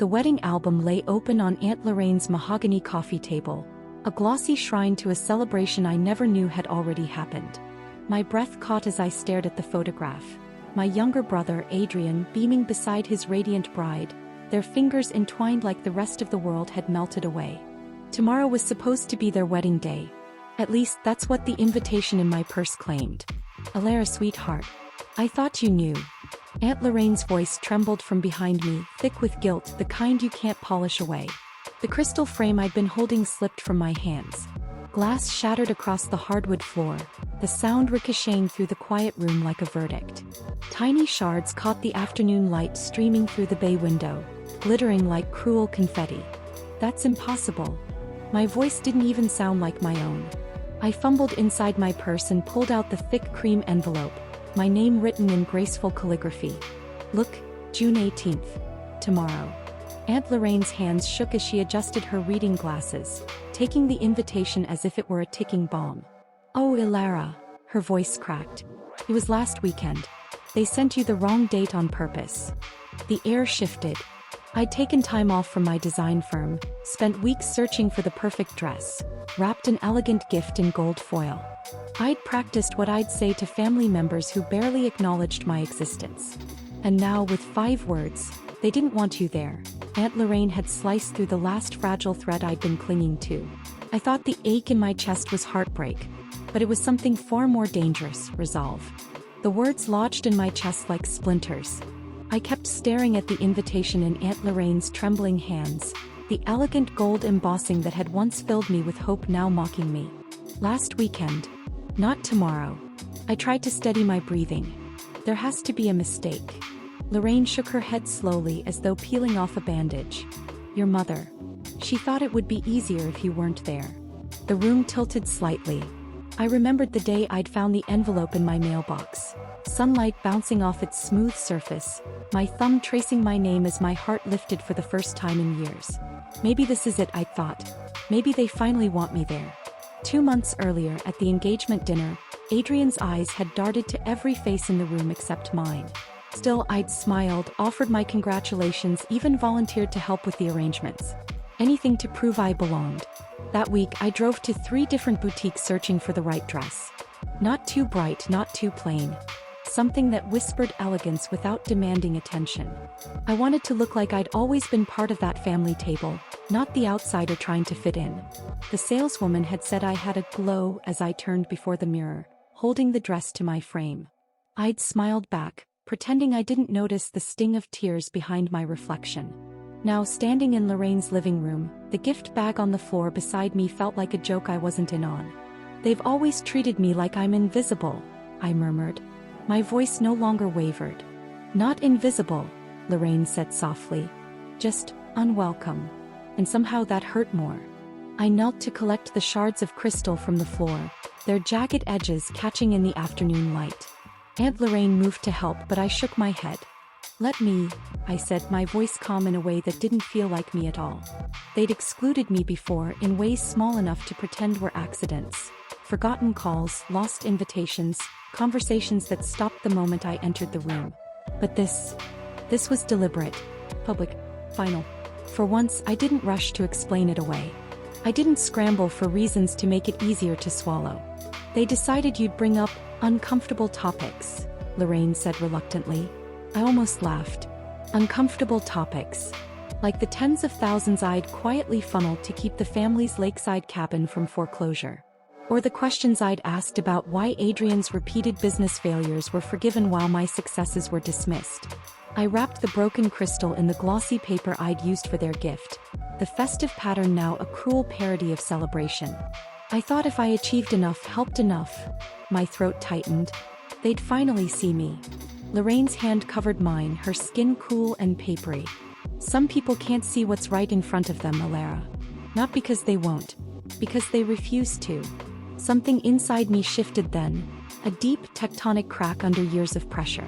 The wedding album lay open on Aunt Lorraine's mahogany coffee table, a glossy shrine to a celebration I never knew had already happened. My breath caught as I stared at the photograph. My younger brother, Adrian, beaming beside his radiant bride, their fingers entwined like the rest of the world had melted away. Tomorrow was supposed to be their wedding day. At least that's what the invitation in my purse claimed. Elara, sweetheart. I thought you knew. Aunt Lorraine's voice trembled from behind me, thick with guilt, the kind you can't polish away. The crystal frame I'd been holding slipped from my hands. Glass shattered across the hardwood floor, the sound ricocheting through the quiet room like a verdict. Tiny shards caught the afternoon light streaming through the bay window, glittering like cruel confetti. That's impossible. My voice didn't even sound like my own. I fumbled inside my purse and pulled out the thick cream envelope, my name written in graceful calligraphy. Look, June 18th. Tomorrow. Aunt Lorraine's hands shook as she adjusted her reading glasses, taking the invitation as if it were a ticking bomb. Oh, Elara, her voice cracked. It was last weekend. They sent you the wrong date on purpose. The air shifted. I'd taken time off from my design firm, spent weeks searching for the perfect dress, wrapped an elegant gift in gold foil. I'd practiced what I'd say to family members who barely acknowledged my existence. And now, with 5 words, they didn't want you there. Aunt Lorraine had sliced through the last fragile thread I'd been clinging to. I thought the ache in my chest was heartbreak, but it was something far more dangerous, resolve. The words lodged in my chest like splinters. I kept staring at the invitation in Aunt Lorraine's trembling hands, the elegant gold embossing that had once filled me with hope now mocking me. Last weekend. Not tomorrow. I tried to steady my breathing. There has to be a mistake. Lorraine shook her head slowly as though peeling off a bandage. Your mother. She thought it would be easier if you weren't there. The room tilted slightly. I remembered the day I'd found the envelope in my mailbox. Sunlight bouncing off its smooth surface, my thumb tracing my name as my heart lifted for the first time in years. Maybe this is it, I thought. Maybe they finally want me there. 2 months earlier, at the engagement dinner, Adrian's eyes had darted to every face in the room except mine. Still, I'd smiled, offered my congratulations, even volunteered to help with the arrangements. Anything to prove I belonged. That week, I drove to 3 different boutiques searching for the right dress. Not too bright, not too plain. Something that whispered elegance without demanding attention. I wanted to look like I'd always been part of that family table, not the outsider trying to fit in. The saleswoman had said I had a glow as I turned before the mirror, holding the dress to my frame. I'd smiled back, pretending I didn't notice the sting of tears behind my reflection. Now, standing in Lorraine's living room, the gift bag on the floor beside me felt like a joke I wasn't in on. They've always treated me like I'm invisible, I murmured. My voice no longer wavered. Not invisible, Lorraine said softly. Just unwelcome. And somehow that hurt more. I knelt to collect the shards of crystal from the floor, their jagged edges catching in the afternoon light. Aunt Lorraine moved to help, but I shook my head. Let me, I said, my voice calm in a way that didn't feel like me at all. They'd excluded me before in ways small enough to pretend were accidents. Forgotten calls, lost invitations, conversations that stopped the moment I entered the room. But this was deliberate, public, final. For once, I didn't rush to explain it away. I didn't scramble for reasons to make it easier to swallow. They decided you'd bring up uncomfortable topics, Lorraine said reluctantly. I almost laughed. Uncomfortable topics. Like the tens of thousands I'd quietly funneled to keep the family's lakeside cabin from foreclosure. Or the questions I'd asked about why Adrian's repeated business failures were forgiven while my successes were dismissed. I wrapped the broken crystal in the glossy paper I'd used for their gift, the festive pattern now a cruel parody of celebration. I thought if I achieved enough, helped enough. My throat tightened. They'd finally see me. Lorraine's hand covered mine, her skin cool and papery. Some people can't see what's right in front of them, Elara. Not because they won't. Because they refuse to. Something inside me shifted then. A deep tectonic crack under years of pressure.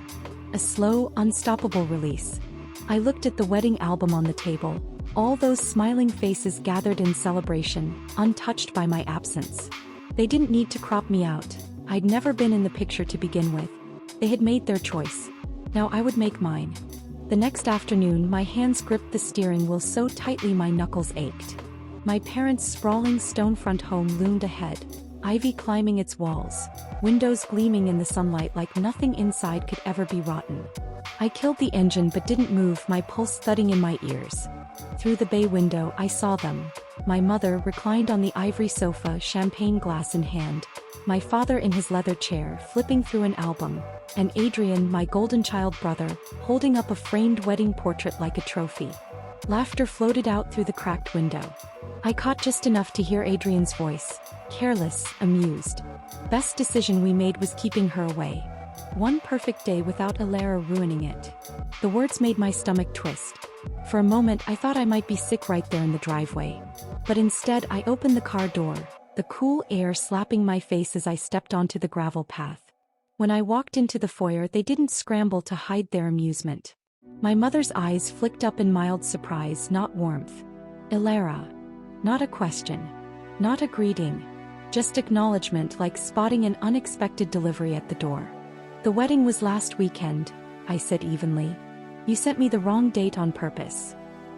A slow, unstoppable release. I looked at the wedding album on the table. All those smiling faces gathered in celebration, untouched by my absence. They didn't need to crop me out. I'd never been in the picture to begin with. They had made their choice. Now I would make mine. The next afternoon, my hands gripped the steering wheel so tightly my knuckles ached. My parents' sprawling stone-front home loomed ahead, ivy climbing its walls, windows gleaming in the sunlight like nothing inside could ever be rotten. I killed the engine but didn't move, my pulse thudding in my ears. Through the bay window, I saw them. My mother reclined on the ivory sofa, champagne glass in hand, my father in his leather chair, flipping through an album, and Adrian, my golden child brother, holding up a framed wedding portrait like a trophy. Laughter floated out through the cracked window. I caught just enough to hear Adrian's voice, careless, amused. Best decision we made was keeping her away. One perfect day without Elara ruining it. The words made my stomach twist. For a moment I thought I might be sick right there in the driveway. But instead I opened the car door, the cool air slapping my face as I stepped onto the gravel path. When I walked into the foyer, they didn't scramble to hide their amusement. My mother's eyes flicked up in mild surprise, not warmth. Elara. Not a question. Not a greeting. Just acknowledgment, like spotting an unexpected delivery at the door. The wedding was last weekend, I said evenly. You sent me the wrong date on purpose.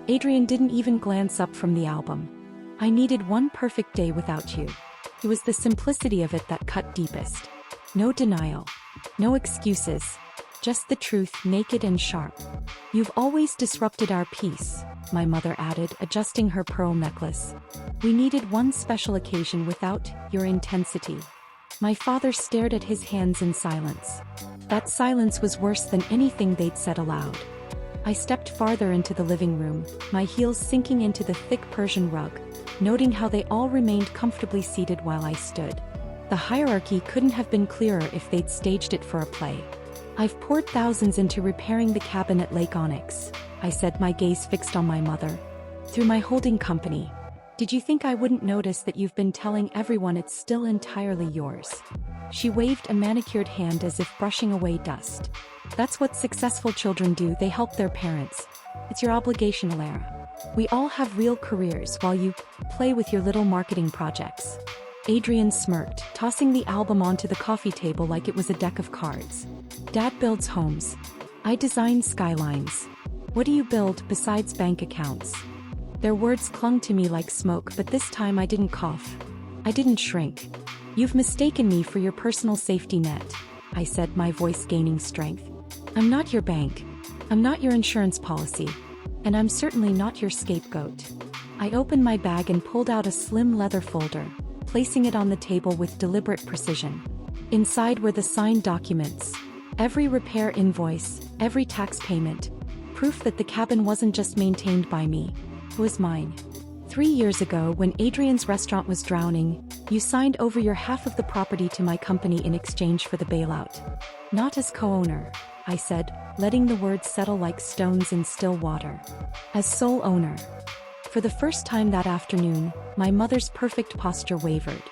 Adrian didn't even glance up from the album. I needed one perfect day without you. It was the simplicity of it that cut deepest. No denial. No excuses. Just the truth, naked and sharp. You've always disrupted our peace, my mother added, adjusting her pearl necklace. We needed one special occasion without your intensity. My father stared at his hands in silence. That silence was worse than anything they'd said aloud. I stepped farther into the living room, my heels sinking into the thick Persian rug, noting how they all remained comfortably seated while I stood. The hierarchy couldn't have been clearer if they'd staged it for a play. I've poured thousands into repairing the cabin at Lake Onyx, I said, my gaze fixed on my mother. Through my holding company. Did you think I wouldn't notice that you've been telling everyone it's still entirely yours? She waved a manicured hand as if brushing away dust. That's what successful children do, they help their parents. It's your obligation, Elara. We all have real careers while you play with your little marketing projects. Adrian smirked, tossing the album onto the coffee table like it was a deck of cards. Dad builds homes. I design skylines. What do you build besides bank accounts? Their words clung to me like smoke, but this time I didn't cough. I didn't shrink. You've mistaken me for your personal safety net, I said, my voice gaining strength. I'm not your bank. I'm not your insurance policy. And I'm certainly not your scapegoat. I opened my bag and pulled out a slim leather folder, placing it on the table with deliberate precision. Inside were the signed documents. Every repair invoice, every tax payment. Proof that the cabin wasn't just maintained by me. It was mine. 3 years ago, when Adrian's restaurant was drowning, you signed over your half of the property to my company in exchange for the bailout. Not as co-owner, I said, letting the words settle like stones in still water. As sole owner. For the first time that afternoon, my mother's perfect posture wavered.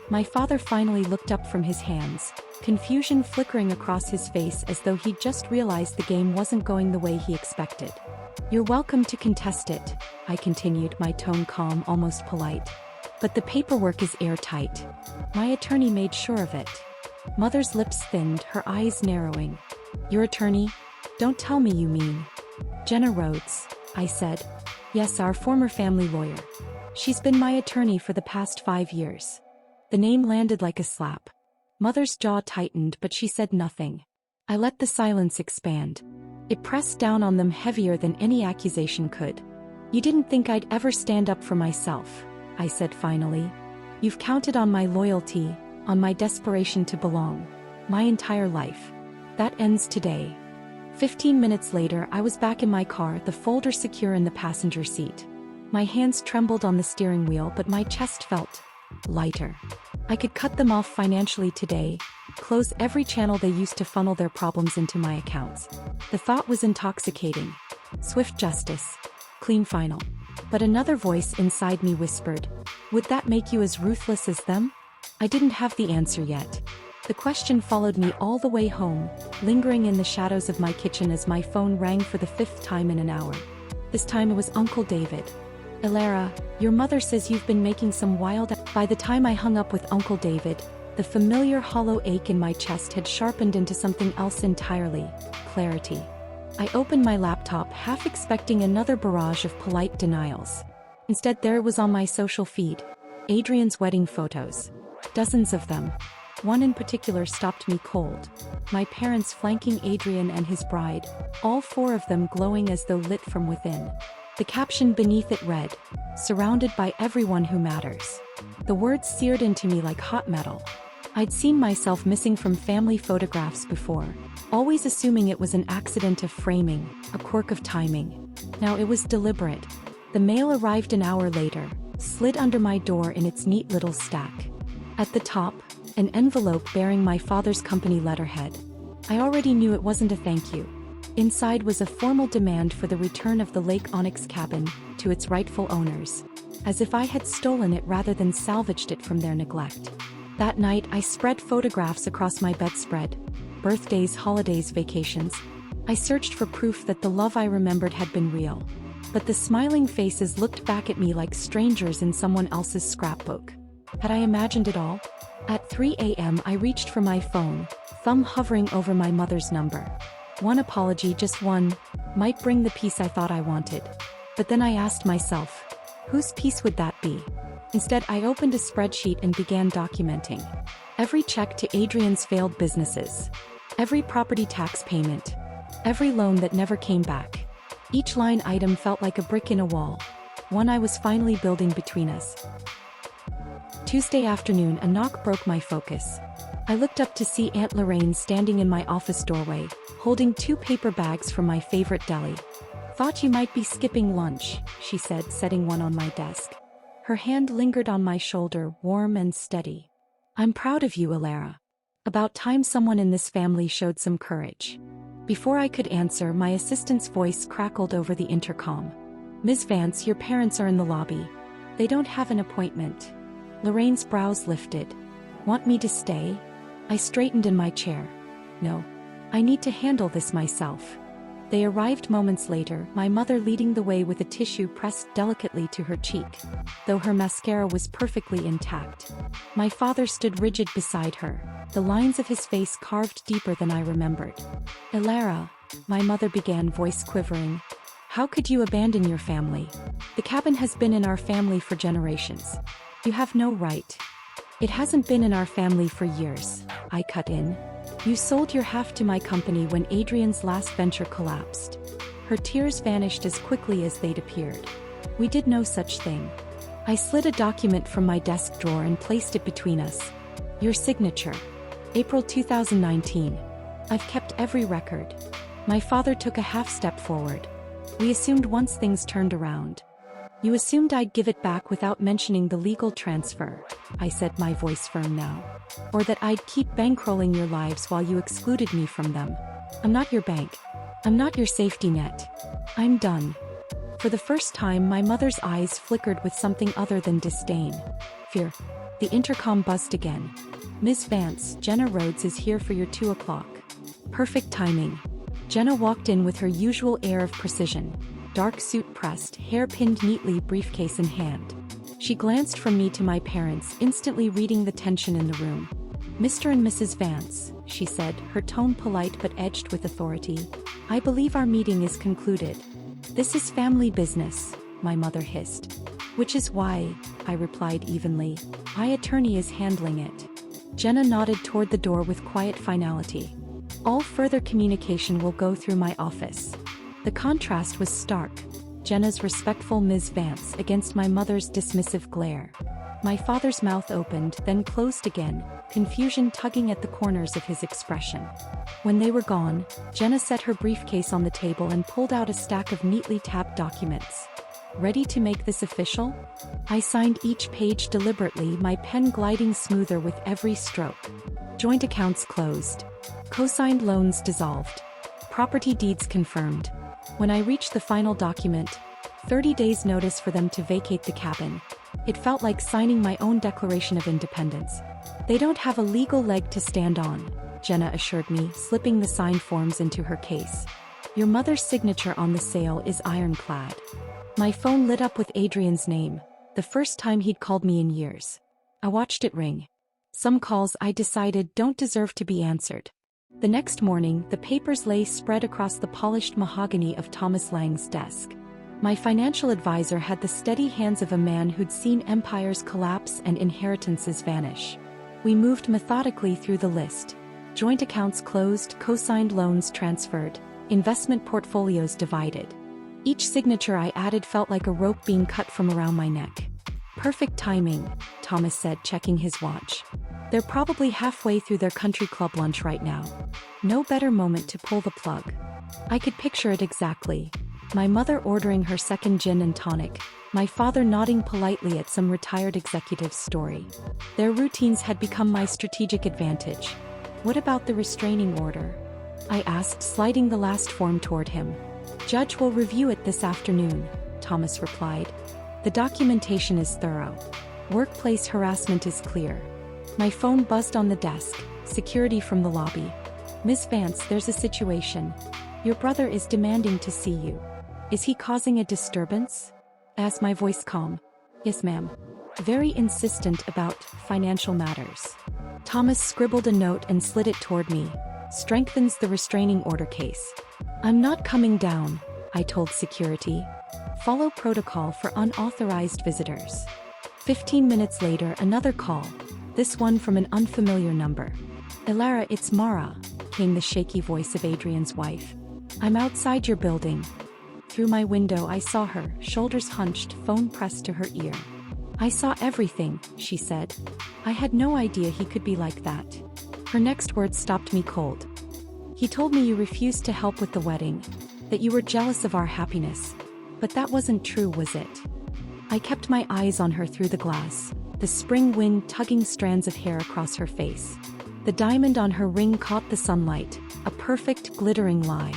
My father finally looked up from his hands, confusion flickering across his face as though he'd just realized the game wasn't going the way he expected. You're welcome to contest it, I continued, my tone calm, almost polite. But the paperwork is airtight. My attorney made sure of it. Mother's lips thinned, her eyes narrowing. Your attorney? Don't tell me you mean. Jenna Rhodes, I said. Yes, our former family lawyer. She's been my attorney for the past 5 years. The name landed like a slap. Mother's jaw tightened, but she said nothing. I let the silence expand. It pressed down on them heavier than any accusation could. You didn't think I'd ever stand up for myself, I said finally. You've counted on my loyalty, on my desperation to belong. My entire life. That ends today. 15 minutes later, I was back in my car, the folder secure in the passenger seat. My hands trembled on the steering wheel, but my chest felt lighter. I could cut them off financially today, close every channel they used to funnel their problems into my accounts. The thought was intoxicating. Swift justice. Clean final. But another voice inside me whispered, would that make you as ruthless as them? I didn't have the answer yet. The question followed me all the way home, lingering in the shadows of my kitchen as my phone rang for the 5th time in an hour. This time it was Uncle David. Elara, your mother says you've been making some wild... By the time I hung up with Uncle David, the familiar hollow ache in my chest had sharpened into something else entirely, clarity. I opened my laptop half expecting another barrage of polite denials. Instead, there it was on my social feed. Adrian's wedding photos. Dozens of them. One in particular stopped me cold. My parents flanking Adrian and his bride, all four of them glowing as though lit from within. The caption beneath it read, "Surrounded by everyone who matters." The words seared into me like hot metal. I'd seen myself missing from family photographs before, always assuming it was an accident of framing, a quirk of timing. Now it was deliberate. The mail arrived an hour later, slid under my door in its neat little stack. At the top, an envelope bearing my father's company letterhead. I already knew it wasn't a thank you. Inside was a formal demand for the return of the Lake Onyx cabin to its rightful owners, as if I had stolen it rather than salvaged it from their neglect. That night I spread photographs across my bedspread. Birthdays, holidays, vacations. I searched for proof that the love I remembered had been real. But the smiling faces looked back at me like strangers in someone else's scrapbook. Had I imagined it all? At 3 a.m. I reached for my phone, thumb hovering over my mother's number. One apology, just one, might bring the peace I thought I wanted. But then I asked myself, whose peace would that be? Instead, I opened a spreadsheet and began documenting every check to Adrian's failed businesses, every property tax payment, every loan that never came back. Each line item felt like a brick in a wall, one I was finally building between us. Tuesday afternoon, a knock broke my focus. I looked up to see Aunt Lorraine standing in my office doorway, holding 2 paper bags from my favorite deli. "Thought you might be skipping lunch," she said, setting one on my desk. Her hand lingered on my shoulder, warm and steady. "I'm proud of you, Elara. About time someone in this family showed some courage." Before I could answer, my assistant's voice crackled over the intercom. "Ms. Vance, your parents are in the lobby. They don't have an appointment." Lorraine's brows lifted. "Want me to stay?" I straightened in my chair. "No. I need to handle this myself." They arrived moments later, my mother leading the way with a tissue pressed delicately to her cheek, though her mascara was perfectly intact. My father stood rigid beside her, the lines of his face carved deeper than I remembered. "Elara," my mother began, voice quivering. "How could you abandon your family? The cabin has been in our family for generations. You have no right." "It hasn't been in our family for years," I cut in. "You sold your half to my company when Adrian's last venture collapsed." Her tears vanished as quickly as they'd appeared. "We did no such thing." I slid a document from my desk drawer and placed it between us. "Your signature. April 2019. I've kept every record." My father took a half step forward. "We assumed once things turned around." "You assumed I'd give it back without mentioning the legal transfer," I said, my voice firm now. "Or that I'd keep bankrolling your lives while you excluded me from them. I'm not your bank. I'm not your safety net. I'm done." For the first time, my mother's eyes flickered with something other than disdain. Fear. The intercom buzzed again. "Ms. Vance, Jenna Rhodes is here for your 2 o'clock. Perfect timing." Jenna walked in with her usual air of precision. Dark suit pressed, hair pinned neatly, briefcase in hand. She glanced from me to my parents, instantly reading the tension in the room. "Mr. and Mrs. Vance," she said, her tone polite but edged with authority. "I believe our meeting is concluded." "This is family business," my mother hissed. "Which is why," I replied evenly, "my attorney is handling it." Jenna nodded toward the door with quiet finality. "All further communication will go through my office." The contrast was stark. Jenna's respectful "Ms. Vance" against my mother's dismissive glare. My father's mouth opened, then closed again, confusion tugging at the corners of his expression. When they were gone, Jenna set her briefcase on the table and pulled out a stack of neatly tabbed documents. "Ready to make this official?" I signed each page deliberately, my pen gliding smoother with every stroke. Joint accounts closed. Co-signed loans dissolved. Property deeds confirmed. When I reached the final document, 30 days notice for them to vacate the cabin, it felt like signing my own Declaration of Independence. "They don't have a legal leg to stand on," Jenna assured me, slipping the signed forms into her case. "Your mother's signature on the sale is ironclad." My phone lit up with Adrian's name, the first time he'd called me in years. I watched it ring. Some calls, I decided, don't deserve to be answered. The next morning, the papers lay spread across the polished mahogany of Thomas Lang's desk. My financial advisor had the steady hands of a man who'd seen empires collapse and inheritances vanish. We moved methodically through the list. Joint accounts closed, co-signed loans transferred, investment portfolios divided. Each signature I added felt like a rope being cut from around my neck. Perfect timing, Thomas said, checking his watch. They're probably halfway through their country club lunch right now. No better moment to pull the plug. I could picture it exactly. My mother ordering her second gin and tonic, my father nodding politely at some retired executive's story. Their routines had become my strategic advantage. What about the restraining order? I asked, sliding the last form toward him. Judge will review it this afternoon, Thomas replied. The documentation is thorough. Workplace harassment is clear. My phone buzzed on the desk, security from the lobby. Miss Vance, there's a situation. Your brother is demanding to see you. Is he causing a disturbance? Asked my voice calm. Yes, ma'am. Very insistent about financial matters. Thomas scribbled a note and slid it toward me. Strengthens the restraining order case. I'm not coming down, I told security. Follow protocol for unauthorized visitors. 15 minutes later, another call. This one from an unfamiliar number. Elara, it's Mara, came the shaky voice of Adrian's wife. I'm outside your building. Through my window I saw her, shoulders hunched, phone pressed to her ear. I saw everything, she said. I had no idea he could be like that. Her next words stopped me cold. He told me you refused to help with the wedding, that you were jealous of our happiness. But that wasn't true, was it? I kept my eyes on her through the glass, the spring wind tugging strands of hair across her face. The diamond on her ring caught the sunlight, a perfect, glittering lie.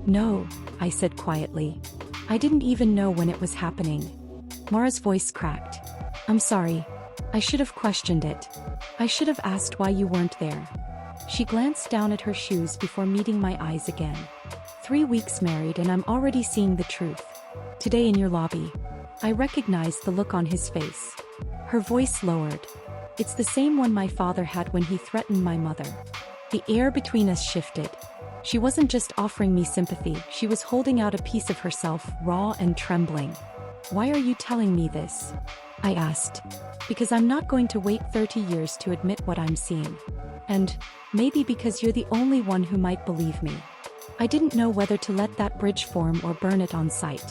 No, I said quietly. I didn't even know when it was happening. Mara's voice cracked. I'm sorry. I should have questioned it. I should have asked why you weren't there. She glanced down at her shoes before meeting my eyes again. 3 weeks married and I'm already seeing the truth. Today in your lobby. I recognized the look on his face. Her voice lowered. It's the same one my father had when he threatened my mother. The air between us shifted. She wasn't just offering me sympathy, she was holding out a piece of herself, raw and trembling. Why are you telling me this? I asked. Because I'm not going to wait 30 years to admit what I'm seeing. And maybe because you're the only one who might believe me. I didn't know whether to let that bridge form or burn it on sight.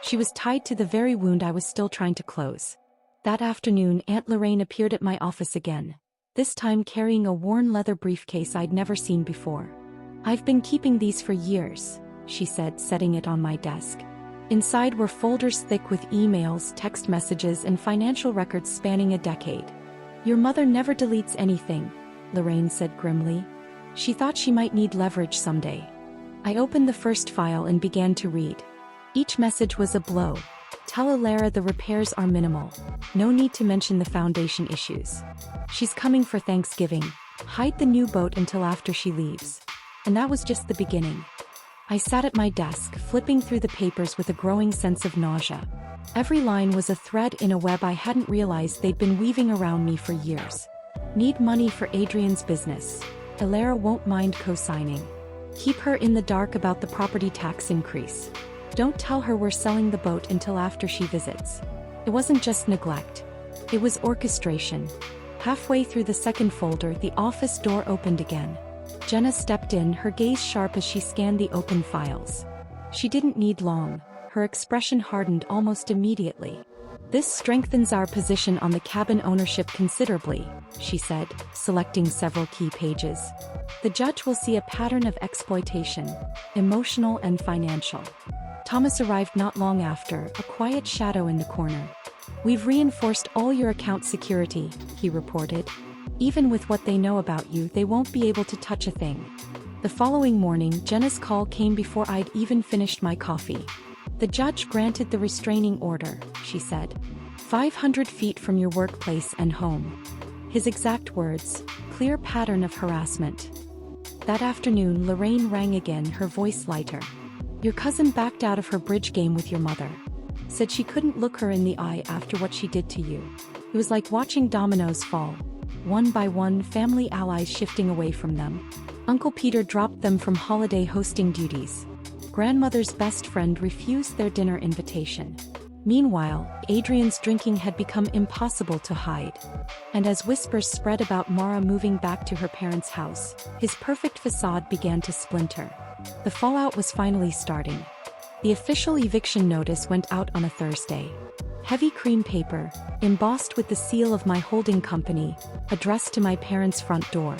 She was tied to the very wound I was still trying to close. That afternoon, Aunt Lorraine appeared at my office again. This time carrying a worn leather briefcase I'd never seen before. I've been keeping these for years, she said, setting it on my desk. Inside were folders thick with emails, text messages, and financial records spanning a decade. Your mother never deletes anything, Lorraine said grimly. She thought she might need leverage someday. I opened the first file and began to read. Each message was a blow. Tell Elara the repairs are minimal. No need to mention the foundation issues. She's coming for Thanksgiving. Hide the new boat until after she leaves. And that was just the beginning. I sat at my desk, flipping through the papers with a growing sense of nausea. Every line was a thread in a web I hadn't realized they'd been weaving around me for years. Need money for Adrian's business. Elara won't mind co-signing. Keep her in the dark about the property tax increase. Don't tell her we're selling the boat until after she visits. It wasn't just neglect. It was orchestration. Halfway through the second folder, the office door opened again. Jenna stepped in, her gaze sharp as she scanned the open files. She didn't need long. Her expression hardened almost immediately. This strengthens our position on the cabin ownership considerably, she said, selecting several key pages. The judge will see a pattern of exploitation, emotional and financial. Thomas arrived not long after, a quiet shadow in the corner. We've reinforced all your account security, he reported. Even with what they know about you, they won't be able to touch a thing. The following morning, Jenna's call came before I'd even finished my coffee. The judge granted the restraining order, she said. 500 feet from your workplace and home. His exact words, clear pattern of harassment. That afternoon, Lorraine rang again, her voice lighter. Your cousin backed out of her bridge game with your mother. Said she couldn't look her in the eye after what she did to you. It was like watching dominoes fall. One by one, family allies shifting away from them. Uncle Peter dropped them from holiday hosting duties. Grandmother's best friend refused their dinner invitation. Meanwhile, Adrian's drinking had become impossible to hide. And as whispers spread about Mara moving back to her parents' house, his perfect facade began to splinter. The fallout was finally starting. The official eviction notice went out on a Thursday. Heavy cream paper, embossed with the seal of my holding company, addressed to my parents' front door.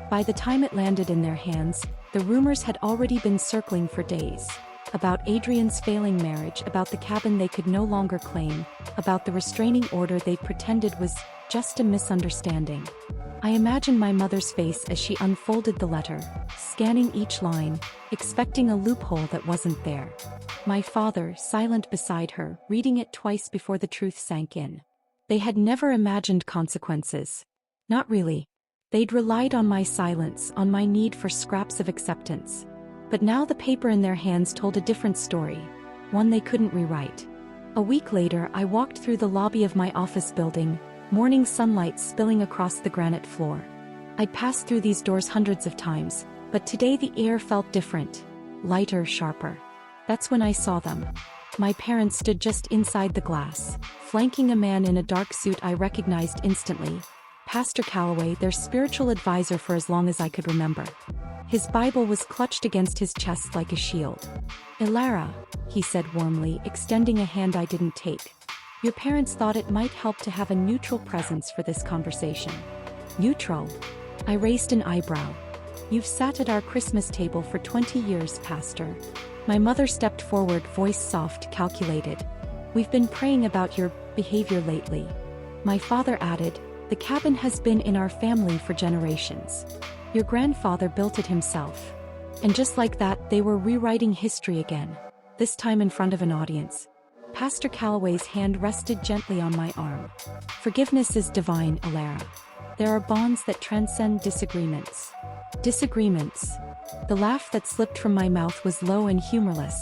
By the time it landed in their hands, the rumors had already been circling for days. About Adrian's failing marriage, about the cabin they could no longer claim, about the restraining order they pretended was just a misunderstanding. I imagined my mother's face as she unfolded the letter, scanning each line, expecting a loophole that wasn't there. My father, silent beside her, reading it twice before the truth sank in. They had never imagined consequences. Not really. They'd relied on my silence, on my need for scraps of acceptance. But now the paper in their hands told a different story, one they couldn't rewrite. A week later, I walked through the lobby of my office building, morning sunlight spilling across the granite floor. I'd passed through these doors hundreds of times, but today the air felt different, lighter, sharper. That's when I saw them. My parents stood just inside the glass, flanking a man in a dark suit I recognized instantly. Pastor Calloway, their spiritual advisor for as long as I could remember. His Bible was clutched against his chest like a shield. "Elara," he said warmly, extending a hand I didn't take. "Your parents thought it might help to have a neutral presence for this conversation." "Neutral?" I raised an eyebrow. "You've sat at our Christmas table for 20 years, Pastor." My mother stepped forward, voice soft, calculated. "We've been praying about your behavior lately." My father added, "The cabin has been in our family for generations. Your grandfather built it himself." And just like that, they were rewriting history again, this time in front of an audience. Pastor Calloway's hand rested gently on my arm. "Forgiveness is divine, Elara. There are bonds that transcend disagreements." Disagreements. The laugh that slipped from my mouth was low and humorless.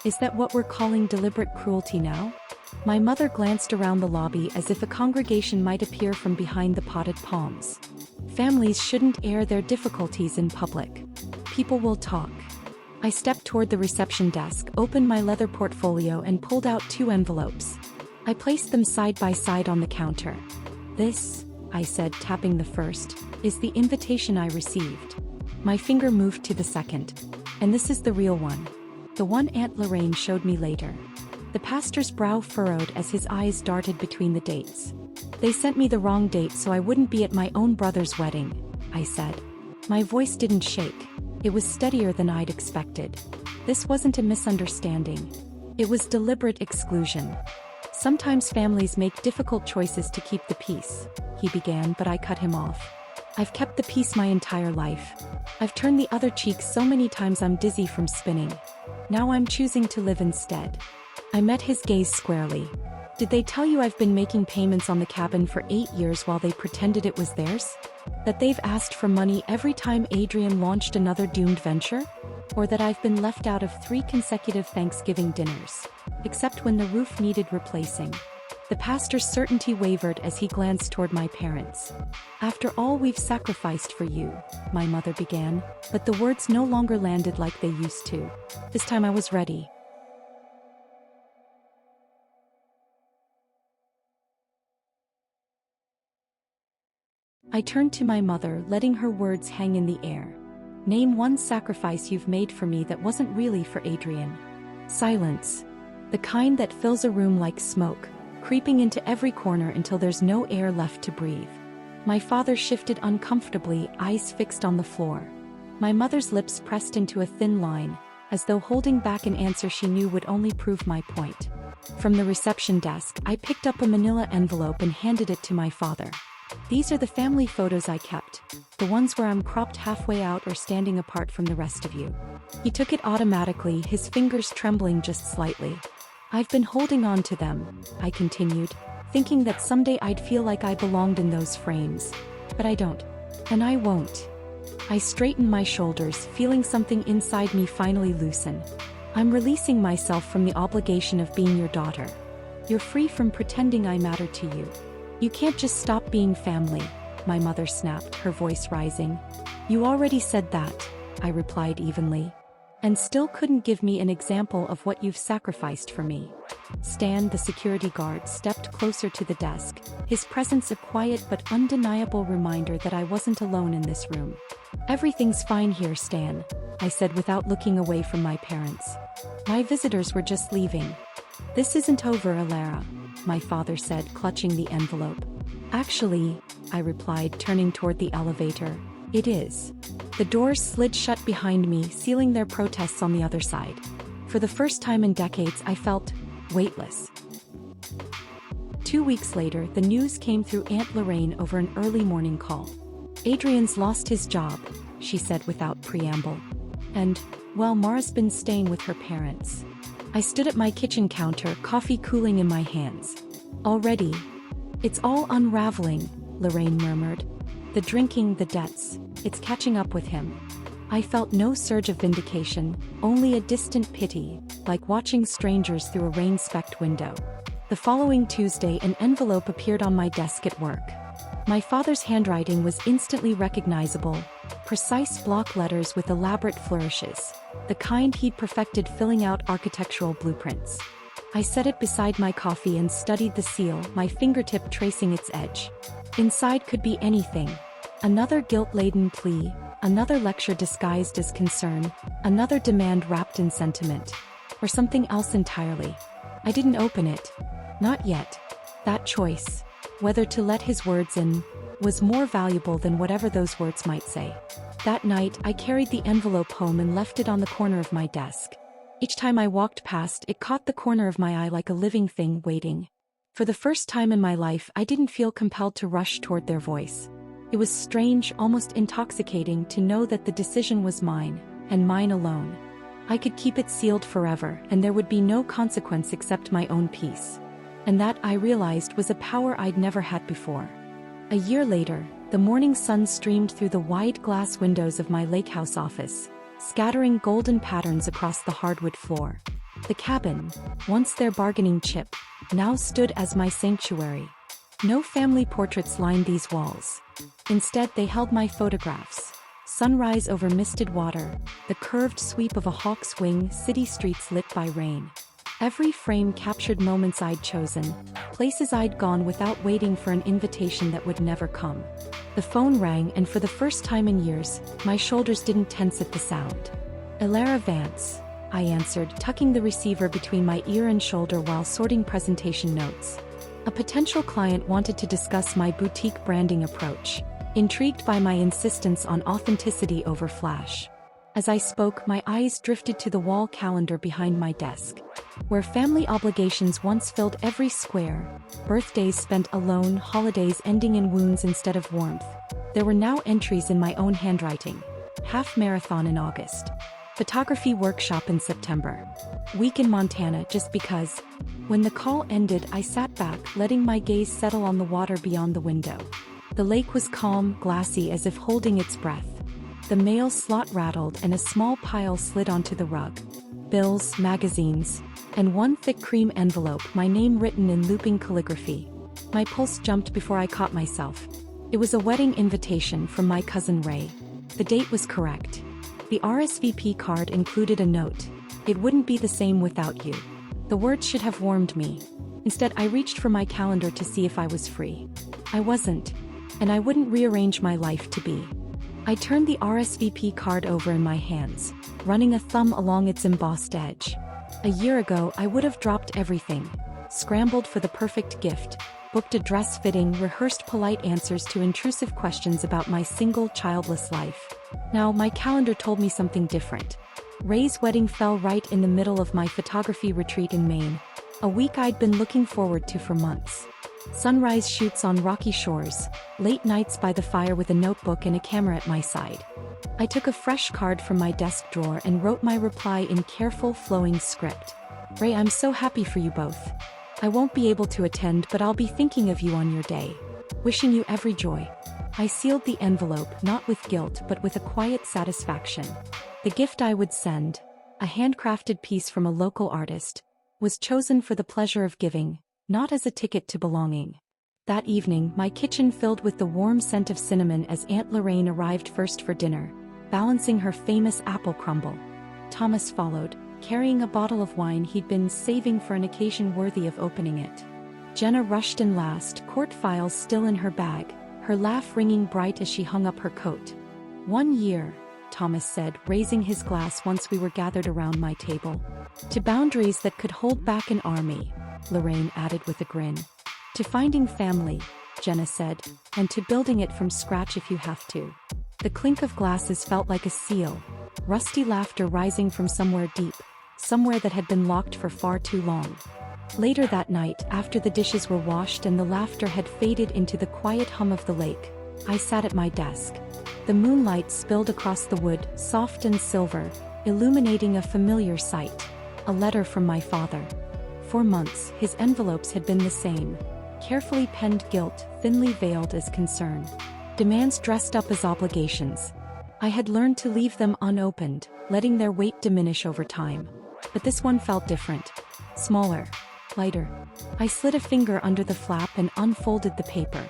"Is that what we're calling deliberate cruelty now?" My mother glanced around the lobby as if a congregation might appear from behind the potted palms. "Families shouldn't air their difficulties in public. People will talk." I stepped toward the reception desk, opened my leather portfolio and pulled out 2 envelopes. I placed them side by side on the counter. "This," I said, tapping the first, "is the invitation I received." My finger moved to the second. "And this is the real one. The one Aunt Lorraine showed me later." The pastor's brow furrowed as his eyes darted between the dates. "They sent me the wrong date so I wouldn't be at my own brother's wedding," I said. My voice didn't shake. It was steadier than I'd expected. This wasn't a misunderstanding. It was deliberate exclusion. "Sometimes families make difficult choices to keep the peace," he began, but I cut him off. "I've kept the peace my entire life. I've turned the other cheek so many times I'm dizzy from spinning. Now I'm choosing to live instead." I met his gaze squarely. "Did they tell you I've been making payments on the cabin for 8 years while they pretended it was theirs? That they've asked for money every time Adrian launched another doomed venture? Or that I've been left out of 3 consecutive Thanksgiving dinners, except when the roof needed replacing?" The pastor's certainty wavered as he glanced toward my parents. "After all we've sacrificed for you," my mother began, but the words no longer landed like they used to. This time I was ready. I turned to my mother, letting her words hang in the air. "Name one sacrifice you've made for me that wasn't really for Adrian." Silence. The kind that fills a room like smoke, creeping into every corner until there's no air left to breathe. My father shifted uncomfortably, eyes fixed on the floor. My mother's lips pressed into a thin line, as though holding back an answer she knew would only prove my point. From the reception desk, I picked up a manila envelope and handed it to my father. "These are the family photos I kept, the ones where I'm cropped halfway out or standing apart from the rest of you." He took it automatically, his fingers trembling just slightly. "I've been holding on to them," I continued, thinking that someday I'd feel like I belonged in those frames. But I don't. And I won't. I straightened my shoulders, feeling something inside me finally loosen. "I'm releasing myself from the obligation of being your daughter. You're free from pretending I matter to you. You can't just stop being family," my mother snapped, her voice rising. You already said that, I replied evenly. And still couldn't give me an example of what you've sacrificed for me. Stan, the security guard, stepped closer to the desk, his presence a quiet but undeniable reminder that I wasn't alone in this room. Everything's fine here, Stan, I said without looking away from my parents. My visitors were just leaving. This isn't over, Elara, my father said, clutching the envelope. Actually, I replied, turning toward the elevator, it is. The doors slid shut behind me, sealing their protests on the other side. For the first time in decades, I felt weightless. 2 weeks later, the news came through Aunt Lorraine over an early morning call. Adrian's lost his job, she said without preamble. And, well, Mara's been staying with her parents. I stood at my kitchen counter, coffee cooling in my hands. Already? It's all unraveling, Lorraine murmured. The drinking, the debts, it's catching up with him. I felt no surge of vindication, only a distant pity, like watching strangers through a rain-specked window. The following Tuesday, an envelope appeared on my desk at work. My father's handwriting was instantly recognizable, precise block letters with elaborate flourishes, the kind he'd perfected filling out architectural blueprints. I set it beside my coffee and studied the seal, my fingertip tracing its edge. Inside could be anything. Another guilt-laden plea, another lecture disguised as concern, another demand wrapped in sentiment. Or something else entirely. I didn't open it. Not yet. That choice, whether to let his words in, was more valuable than whatever those words might say. That night, I carried the envelope home and left it on the corner of my desk. Each time I walked past, it caught the corner of my eye like a living thing waiting. For the first time in my life, I didn't feel compelled to rush toward their voice. It was strange, almost intoxicating, to know that the decision was mine, and mine alone. I could keep it sealed forever, and there would be no consequence except my own peace. And that, I realized, was a power I'd never had before. A year later, the morning sun streamed through the wide glass windows of my lake house office, scattering golden patterns across the hardwood floor. The cabin, once their bargaining chip, now stood as my sanctuary. No family portraits lined these walls. Instead, they held my photographs. Sunrise over misted water, the curved sweep of a hawk's wing, city streets lit by rain. Every frame captured moments I'd chosen, places I'd gone without waiting for an invitation that would never come. The phone rang, and for the first time in years, my shoulders didn't tense at the sound. Elara Vance, I answered, tucking the receiver between my ear and shoulder while sorting presentation notes. A potential client wanted to discuss my boutique branding approach, intrigued by my insistence on authenticity over flash. As I spoke, my eyes drifted to the wall calendar behind my desk. Where family obligations once filled every square, birthdays spent alone, holidays ending in wounds instead of warmth, there were now entries in my own handwriting. Half marathon in August. Photography workshop in September. Week in Montana just because. When the call ended, I sat back, letting my gaze settle on the water beyond the window. The lake was calm, glassy, as if holding its breath. The mail slot rattled and a small pile slid onto the rug. Bills, magazines, and one thick cream envelope, my name written in looping calligraphy. My pulse jumped before I caught myself. It was a wedding invitation from my cousin Ray. The date was correct. The RSVP card included a note. It wouldn't be the same without you. The words should have warmed me. Instead, I reached for my calendar to see if I was free. I wasn't. And I wouldn't rearrange my life to be. I turned the RSVP card over in my hands, running a thumb along its embossed edge. A year ago, I would have dropped everything, scrambled for the perfect gift, booked a dress fitting, rehearsed polite answers to intrusive questions about my single, childless life. Now, my calendar told me something different. Ray's wedding fell right in the middle of my photography retreat in Maine, a week I'd been looking forward to for months. Sunrise shoots on rocky shores, late nights by the fire with a notebook and a camera at my side. I took a fresh card from my desk drawer and wrote my reply in careful, flowing script. Ray, I'm so happy for you both. I won't be able to attend, but I'll be thinking of you on your day. Wishing you every joy. I sealed the envelope, not with guilt but with a quiet satisfaction. The gift I would send, a handcrafted piece from a local artist, was chosen for the pleasure of giving, not as a ticket to belonging. That evening, my kitchen filled with the warm scent of cinnamon as Aunt Lorraine arrived first for dinner, balancing her famous apple crumble. Thomas followed, carrying a bottle of wine he'd been saving for an occasion worthy of opening it. Jenna rushed in last, court files still in her bag, her laugh ringing bright as she hung up her coat. 1 year, Thomas said, raising his glass once we were gathered around my table. To boundaries that could hold back an army, Lorraine added with a grin. To finding family, Jenna said, and to building it from scratch if you have to. The clink of glasses felt like a seal, rusty laughter rising from somewhere deep, somewhere that had been locked for far too long. Later that night, after the dishes were washed and the laughter had faded into the quiet hum of the lake, I sat at my desk. The moonlight spilled across the wood, soft and silver, illuminating a familiar sight. A letter from my father. For months, his envelopes had been the same. Carefully penned guilt, thinly veiled as concern. Demands dressed up as obligations. I had learned to leave them unopened, letting their weight diminish over time. But this one felt different. Smaller. Lighter. I slid a finger under the flap and unfolded the paper.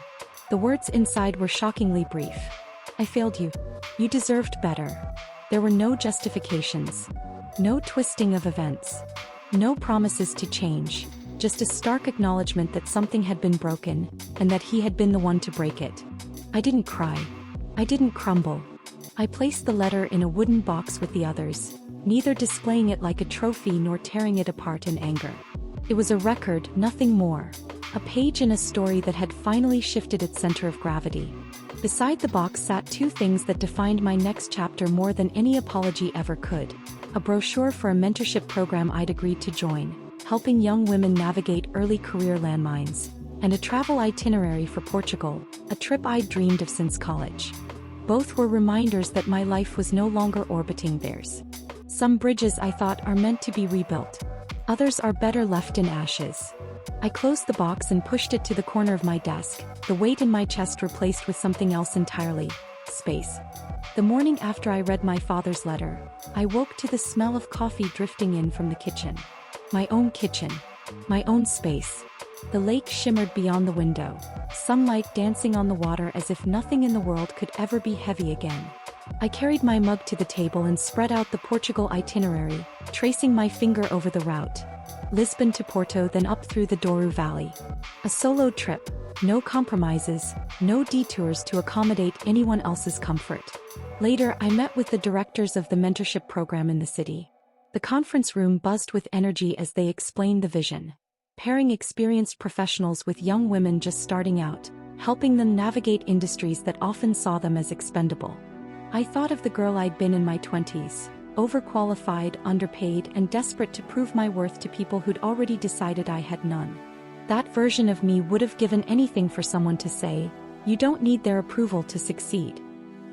The words inside were shockingly brief. I failed you. You deserved better. There were no justifications. No twisting of events. No promises to change. Just a stark acknowledgement that something had been broken, and that he had been the one to break it. I didn't cry. I didn't crumble. I placed the letter in a wooden box with the others, neither displaying it like a trophy nor tearing it apart in anger. It was a record, nothing more. A page in a story that had finally shifted its center of gravity. Beside the box sat two things that defined my next chapter more than any apology ever could. A brochure for a mentorship program I'd agreed to join, helping young women navigate early career landmines, and a travel itinerary for Portugal, a trip I'd dreamed of since college. Both were reminders that my life was no longer orbiting theirs. Some bridges I thought are meant to be rebuilt. Others are better left in ashes. I closed the box and pushed it to the corner of my desk, the weight in my chest replaced with something else entirely. Space. The morning after I read my father's letter, I woke to the smell of coffee drifting in from the kitchen. My own kitchen. My own space. The lake shimmered beyond the window, sunlight dancing on the water as if nothing in the world could ever be heavy again. I carried my mug to the table and spread out the Portugal itinerary, tracing my finger over the route. Lisbon to Porto, then up through the Douro Valley. A solo trip, no compromises, no detours to accommodate anyone else's comfort. Later, I met with the directors of the mentorship program in the city. The conference room buzzed with energy as they explained the vision. Pairing experienced professionals with young women just starting out, helping them navigate industries that often saw them as expendable. I thought of the girl I'd been in my 20s, overqualified, underpaid, and desperate to prove my worth to people who'd already decided I had none. That version of me would have given anything for someone to say, "You don't need their approval to succeed."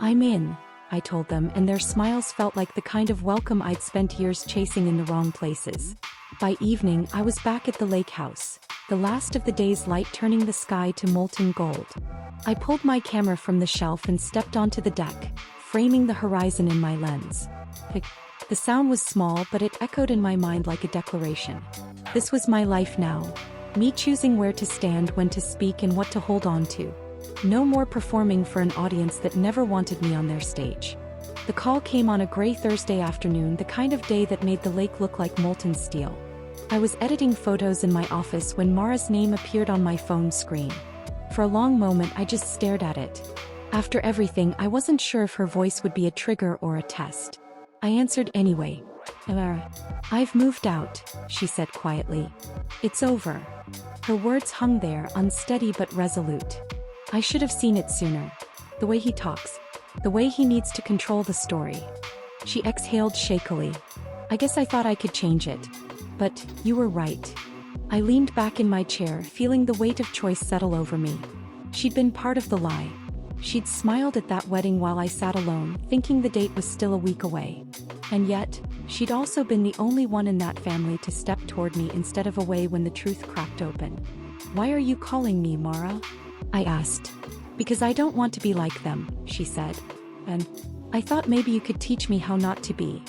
"I'm in," I told them, and their smiles felt like the kind of welcome I'd spent years chasing in the wrong places. By evening, I was back at the lake house, the last of the day's light turning the sky to molten gold. I pulled my camera from the shelf and stepped onto the deck, framing the horizon in my lens. The sound was small, but it echoed in my mind like a declaration. This was my life now. Me choosing where to stand, when to speak, and what to hold on to. No more performing for an audience that never wanted me on their stage. The call came on a gray Thursday afternoon, the kind of day that made the lake look like molten steel. I was editing photos in my office when Mara's name appeared on my phone screen. For a long moment I just stared at it. After everything, I wasn't sure if her voice would be a trigger or a test. I answered anyway. "Elara, I've moved out," she said quietly. "It's over." Her words hung there, unsteady but resolute. I should have seen it sooner. The way he talks. The way he needs to control the story. She exhaled shakily. "I guess I thought I could change it. But you were right." I leaned back in my chair, feeling the weight of choice settle over me. She'd been part of the lie. She'd smiled at that wedding while I sat alone, thinking the date was still a week away. And yet, she'd also been the only one in that family to step toward me instead of away when the truth cracked open. "Why are you calling me, Mara?" I asked. "Because I don't want to be like them," she said. "And I thought maybe you could teach me how not to be."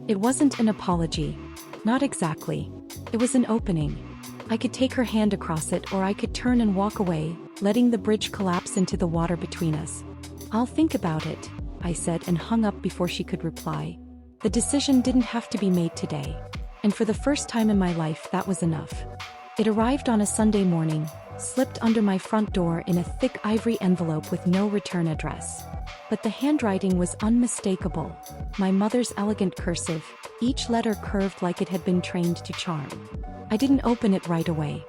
It wasn't an apology. Not exactly. It was an opening. I could take her hand across it, or I could turn and walk away, letting the bridge collapse into the water between us. "I'll think about it," I said and hung up before she could reply. The decision didn't have to be made today. And for the first time in my life, that was enough. It arrived on a Sunday morning, slipped under my front door in a thick ivory envelope with no return address. But the handwriting was unmistakable. My mother's elegant cursive, each letter curved like it had been trained to charm. I didn't open it right away.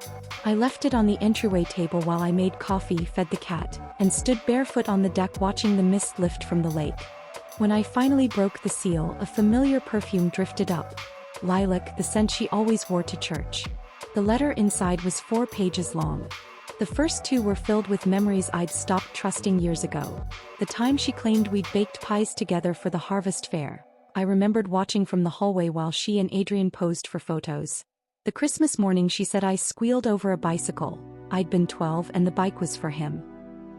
I left it on the entryway table while I made coffee, fed the cat, and stood barefoot on the deck watching the mist lift from the lake. When I finally broke the seal, a familiar perfume drifted up. Lilac, the scent she always wore to church. The letter inside was 4 pages long. The first 2 were filled with memories I'd stopped trusting years ago. The time she claimed we'd baked pies together for the harvest fair. I remembered watching from the hallway while she and Adrian posed for photos. The Christmas morning she said I squealed over a bicycle. I'd been 12 and the bike was for him.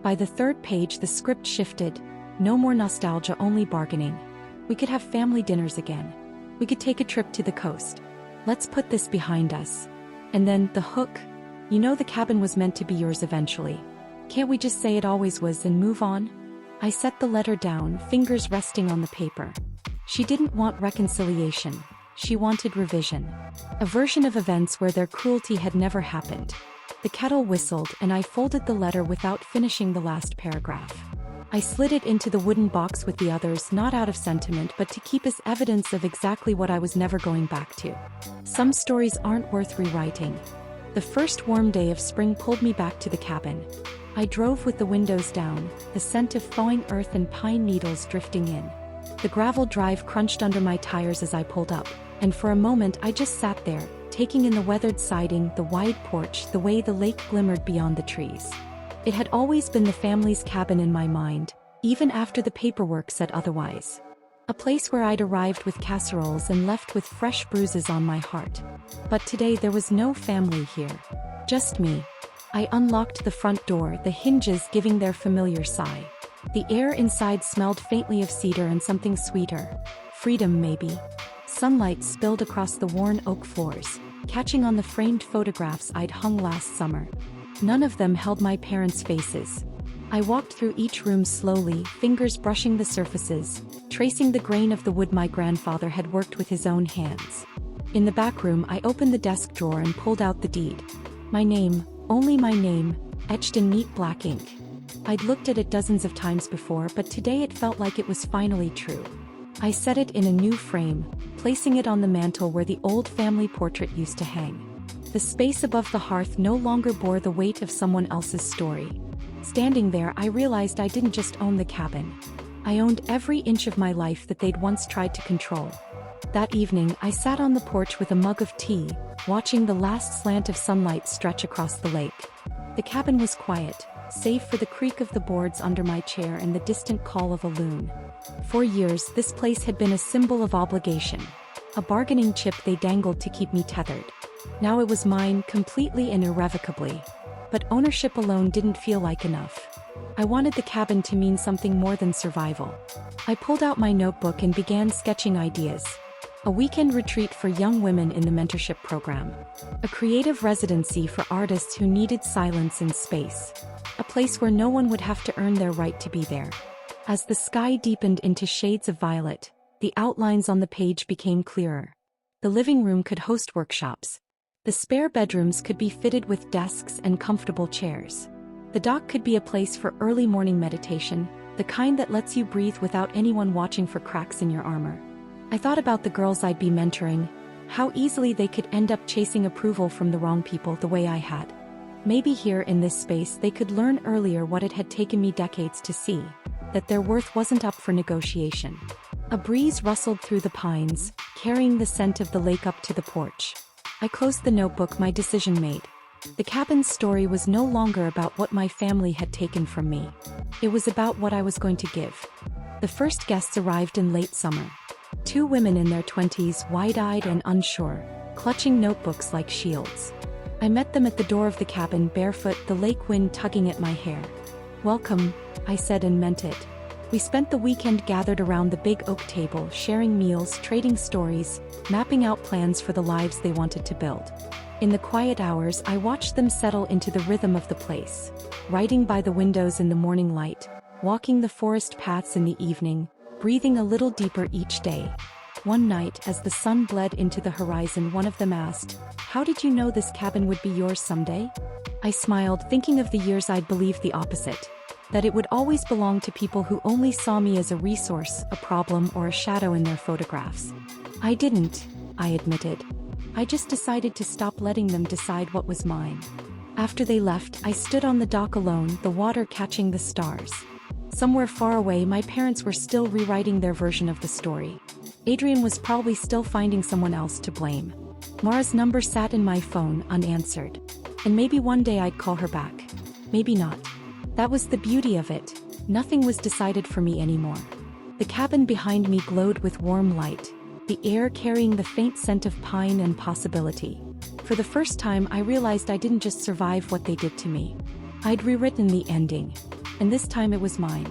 By the 3rd page the script shifted. No more nostalgia, only bargaining. We could have family dinners again. We could take a trip to the coast. Let's put this behind us. And then, the hook. "You know the cabin was meant to be yours eventually. Can't we just say it always was and move on?" I set the letter down, fingers resting on the paper. She didn't want reconciliation. She wanted revision. A version of events where their cruelty had never happened. The kettle whistled and I folded the letter without finishing the last paragraph. I slid it into the wooden box with the others, not out of sentiment but to keep as evidence of exactly what I was never going back to. Some stories aren't worth rewriting. The first warm day of spring pulled me back to the cabin. I drove with the windows down, the scent of thawing earth and pine needles drifting in. The gravel drive crunched under my tires as I pulled up, and for a moment I just sat there, taking in the weathered siding, the wide porch, the way the lake glimmered beyond the trees. It had always been the family's cabin in my mind, even after the paperwork said otherwise. A place where I'd arrived with casseroles and left with fresh bruises on my heart. But today there was no family here. Just me. I unlocked the front door, the hinges giving their familiar sigh. The air inside smelled faintly of cedar and something sweeter. Freedom, maybe. Sunlight spilled across the worn oak floors, catching on the framed photographs I'd hung last summer. None of them held my parents' faces. I walked through each room slowly, fingers brushing the surfaces, tracing the grain of the wood my grandfather had worked with his own hands. In the back room, I opened the desk drawer and pulled out the deed. My name, only my name, etched in neat black ink. I'd looked at it dozens of times before, but today it felt like it was finally true. I set it in a new frame, placing it on the mantel where the old family portrait used to hang. The space above the hearth no longer bore the weight of someone else's story. Standing there, I realized I didn't just own the cabin. I owned every inch of my life that they'd once tried to control. That evening, I sat on the porch with a mug of tea, watching the last slant of sunlight stretch across the lake. The cabin was quiet, save for the creak of the boards under my chair and the distant call of a loon. For years, this place had been a symbol of obligation, a bargaining chip they dangled to keep me tethered. Now it was mine, completely and irrevocably. But ownership alone didn't feel like enough. I wanted the cabin to mean something more than survival. I pulled out my notebook and began sketching ideas. A weekend retreat for young women in the mentorship program. A creative residency for artists who needed silence and space. A place where no one would have to earn their right to be there. As the sky deepened into shades of violet, the outlines on the page became clearer. The living room could host workshops. The spare bedrooms could be fitted with desks and comfortable chairs. The dock could be a place for early morning meditation, the kind that lets you breathe without anyone watching for cracks in your armor. I thought about the girls I'd be mentoring, how easily they could end up chasing approval from the wrong people the way I had. Maybe here in this space they could learn earlier what it had taken me decades to see, that their worth wasn't up for negotiation. A breeze rustled through the pines, carrying the scent of the lake up to the porch. I closed the notebook, my decision made. The cabin's story was no longer about what my family had taken from me. It was about what I was going to give. The first guests arrived in late summer. 2 women in their 20s, wide-eyed and unsure, clutching notebooks like shields. I met them at the door of the cabin, barefoot, the lake wind tugging at my hair. "Welcome," I said and meant it. We spent the weekend gathered around the big oak table, sharing meals, trading stories, mapping out plans for the lives they wanted to build. In the quiet hours, I watched them settle into the rhythm of the place. Writing by the windows in the morning light, walking the forest paths in the evening, breathing a little deeper each day. One night, as the sun bled into the horizon, one of them asked, "How did you know this cabin would be yours someday?" I smiled, thinking of the years I'd believed the opposite, that it would always belong to people who only saw me as a resource, a problem, or a shadow in their photographs. I didn't, I admitted. I just decided to stop letting them decide what was mine. After they left, I stood on the dock alone, the water catching the stars. Somewhere far away, my parents were still rewriting their version of the story. Adrian was probably still finding someone else to blame. Mara's number sat in my phone, unanswered. And maybe one day I'd call her back. Maybe not. That was the beauty of it. Nothing was decided for me anymore. The cabin behind me glowed with warm light, the air carrying the faint scent of pine and possibility. For the first time, I realized I didn't just survive what they did to me. I'd rewritten the ending. And this time it was mine.